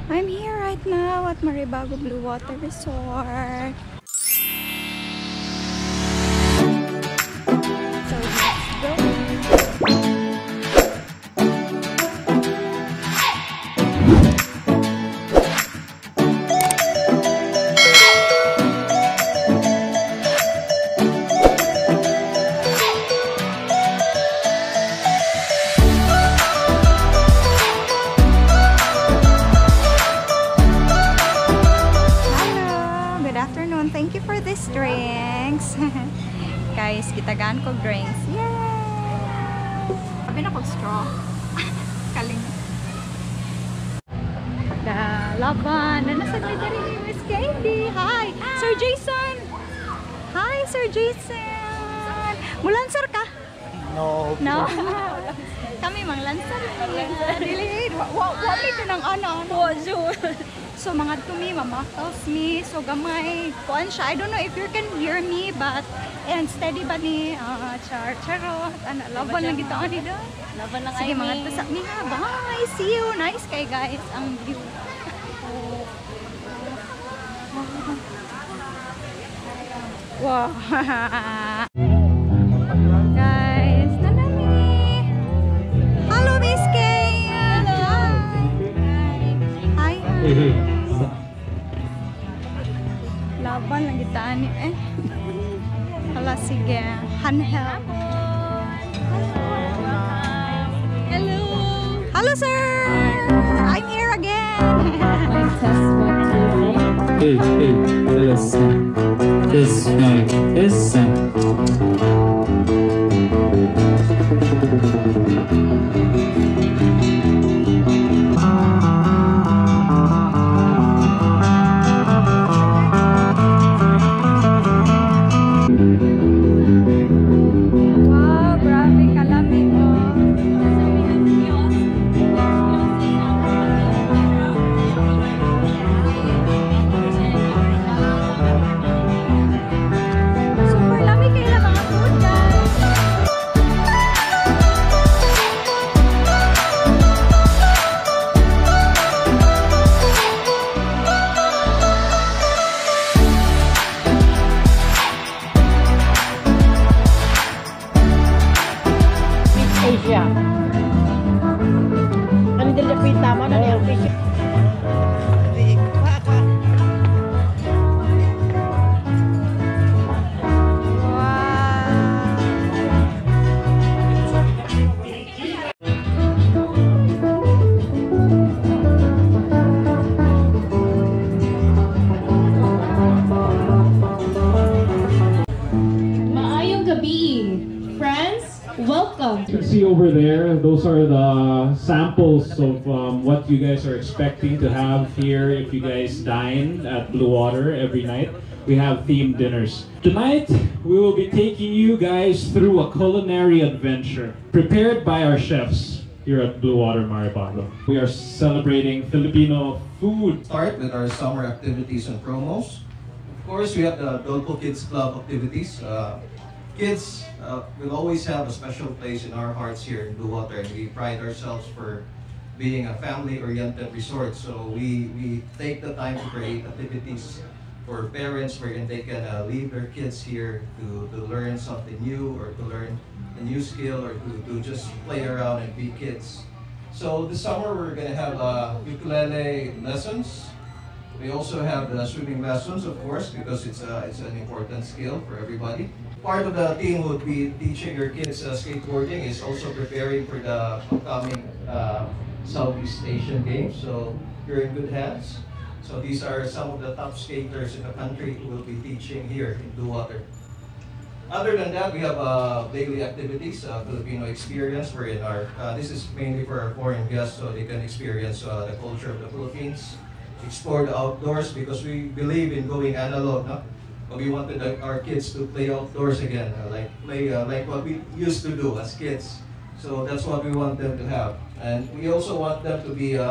I'm here right now at Maribago Bluewater Resort. So let's go. Thank you for these drinks. Guys, kitagaan ko drinks. Yay! Sabi na ko straw. Kaling. Laban. Nasa rin ni Miss Candy. Hi! Sir Jason! Hi, Sir Jason! Mulansar ka? No. No? Kami mang lansar. Dili. Wali ka ng ano. So mga tumi, mamakos me, so gamay. Kuan siya, I don't know if you can hear me, but and steady ba ni charot, laban lang gito ani do. Laban lang. Sige mga tusa mi ha. Bye. See you. Nice kay guys ang view. Wow. Guys, nanami. Hello Miss Kay. Hello. Hi. Laban lang gitaan ni Hala, sige. Handheld. Hello. Hello, sir. I'm here again. Test 1, 2, 3. Hey, listen. Listen. Ano din na tama na yung fish? Maayong gabi, friends. Welcome. You can see over there, those are the samples of what you guys are expecting to have here if you guys dine at Bluewater every night. We have themed dinners. Tonight, we will be taking you guys through a culinary adventure prepared by our chefs here at Bluewater Maribago. We are celebrating Filipino food. Start with our summer activities and promos. Of course, we have the Dolpo Kids Club activities. Kids will always have a special place in our hearts here in Bluewater, and we pride ourselves for being a family-oriented resort. So we take the time to create activities for parents wherein they can leave their kids here to learn something new, or to learn a new skill, or to just play around and be kids. So this summer we're going to have ukulele lessons. We also have the swimming lessons, of course, because it's an important skill for everybody. Part of the team would be teaching your kids skateboarding, is also preparing for the upcoming Southeast Asian Games. So you're in good hands. So these are some of the top skaters in the country who will be teaching here in Bluewater. Other than that, we have daily activities, Filipino experience, wherein this is mainly for our foreign guests, so they can experience the culture of the Philippines, explore the outdoors, because we believe in going analog, no? But we wanted our kids to play outdoors again, like what we used to do as kids. So that's what we want them to have. And we also want them to be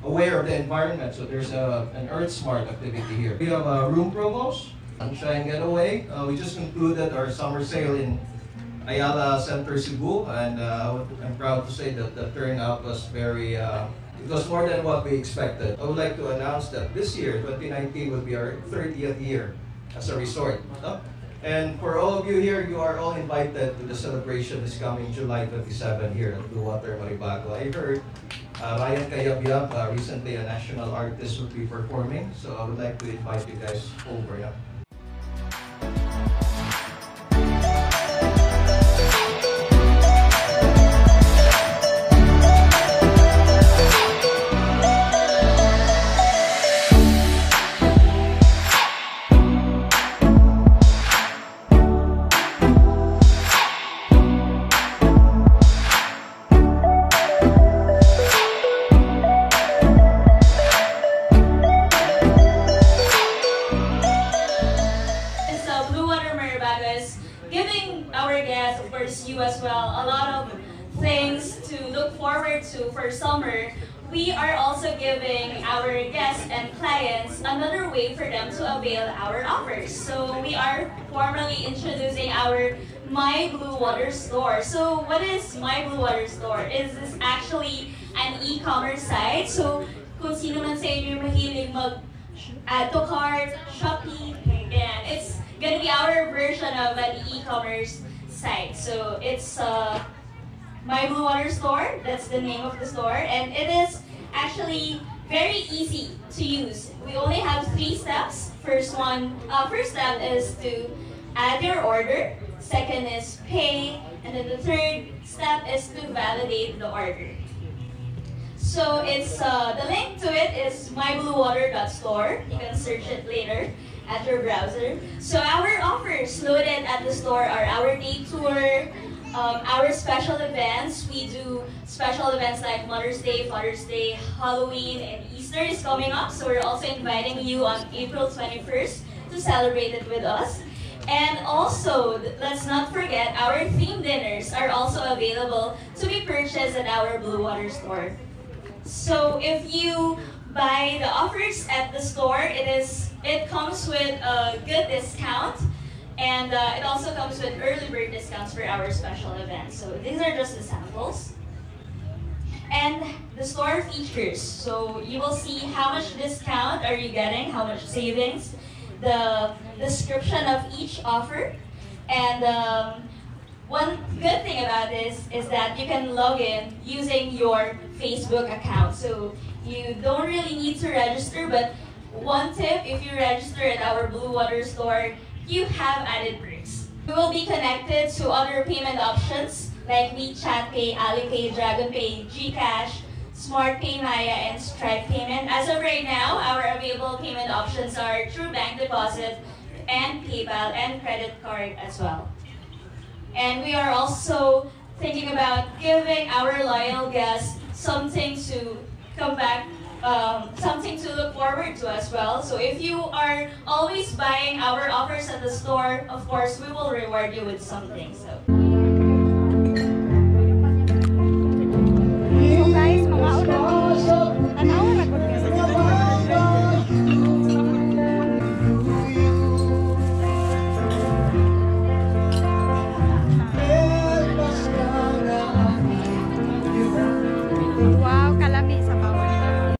aware of the environment. So there's an Earth Smart activity here. We have room promos, Sunshine Getaway. We just concluded our summer sale in Ayala Center, Cebu, and I'm proud to say that the turnout was very It was more than what we expected. I would like to announce that this year, 2019, will be our 30th year as a resort. No? And for all of you here, you are all invited to the celebration this coming July 27 here at Bluewater Maribago. I heard Ryan Kayabyab, recently a national artist, will be performing. So I would like to invite you guys over. Yeah? You as well a lot of things to look forward to for summer. We are also giving our guests and clients another way for them to avail our offers. So we are formally introducing our My Bluewater Store. So what is My Bluewater Store? Is this actually an e-commerce site? So kung sino man sa inyo mahilig mag-add to cart, Shopee, and it's gonna be our version of an e-commerce site. So it's My Bluewater Store. That's the name of the store, and it is actually very easy to use. We only have 3 steps. First step is to add your order. Second is pay, and then the third step is to validate the order. So it's the link to it is mybluewater.store. You can search it later at your browser. So our offers loaded at the store are our day tour, our special events. We do special events like Mother's Day, Father's Day, Halloween, and Easter is coming up. So we're also inviting you on April 21st to celebrate it with us. And also, let's not forget, our theme dinners are also available to be purchased at our Bluewater Store. So if you buy the offers at the store, it comes with a good discount, and it also comes with early bird discounts for our special events. So these are just the samples. And the store features, so you will see how much discount are you getting, how much savings, the description of each offer, and one good thing about this is that you can log in using your Facebook account. So you don't really need to register, but one tip, if you register at our Bluewater Store, you have added perks. We will be connected to other payment options like WeChat Pay, Alipay, DragonPay, GCash, SmartPay, Maya, and Stripe payment. As of right now, our available payment options are through bank deposit and PayPal and credit card as well. And we are also thinking about giving our loyal guests something to come back, something to look forward to as well. So if you are always buying our offers at the store, of course, we will reward you with something. So guys, mga tanawa na ko. Wow, kalami sa bawal.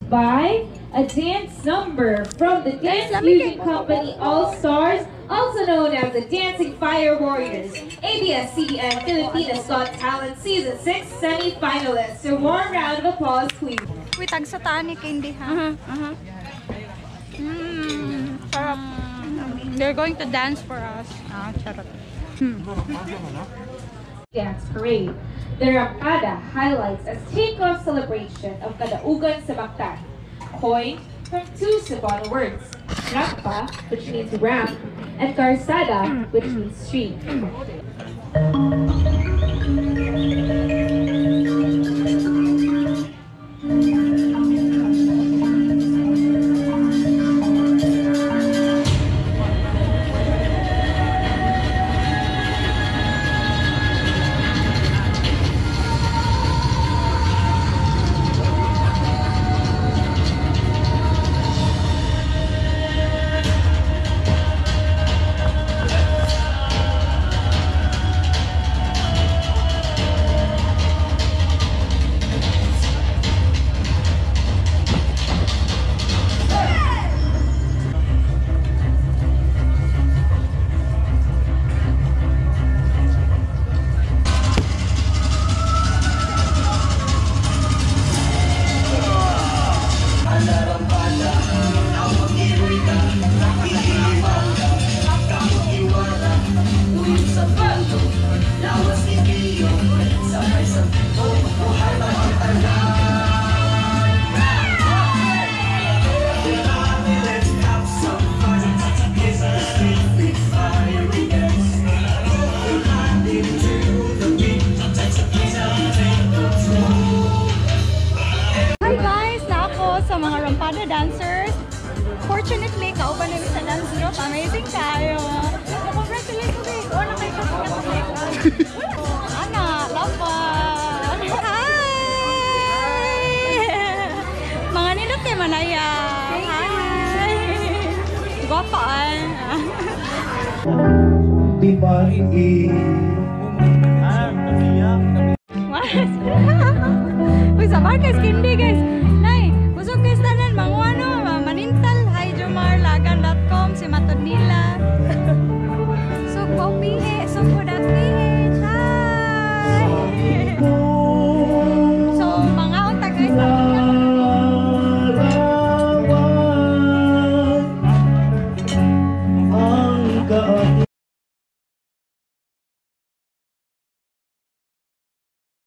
By a dance number from the dance fusion company All Stars, also known as the Dancing Fire Warriors, ABS-CBN Filipinos Got Talent Season 6 semi-finalists. A warm round of applause, please. Wait, ang satani candy, ha? Sarap. They're going to dance for us. Ah, charot. Dance Parade. The Rampada highlights a take-off celebration of Kadaugan sa Bangtan, coined from 2 Cebuano words, Rampa, which means ramp, and Karsada, which means street. Hi guys! Na ako sa mga rampada dancers. Fortunately, kauban namin sa dance group. Amazing kayo! Congratulations ko eh! Wala kayo Ana, lapan! Hi! Mga nilot kay Manaya! Hi! Gwapaan! Di ba hindi? What? Uy, sa Marcos, hindi guys!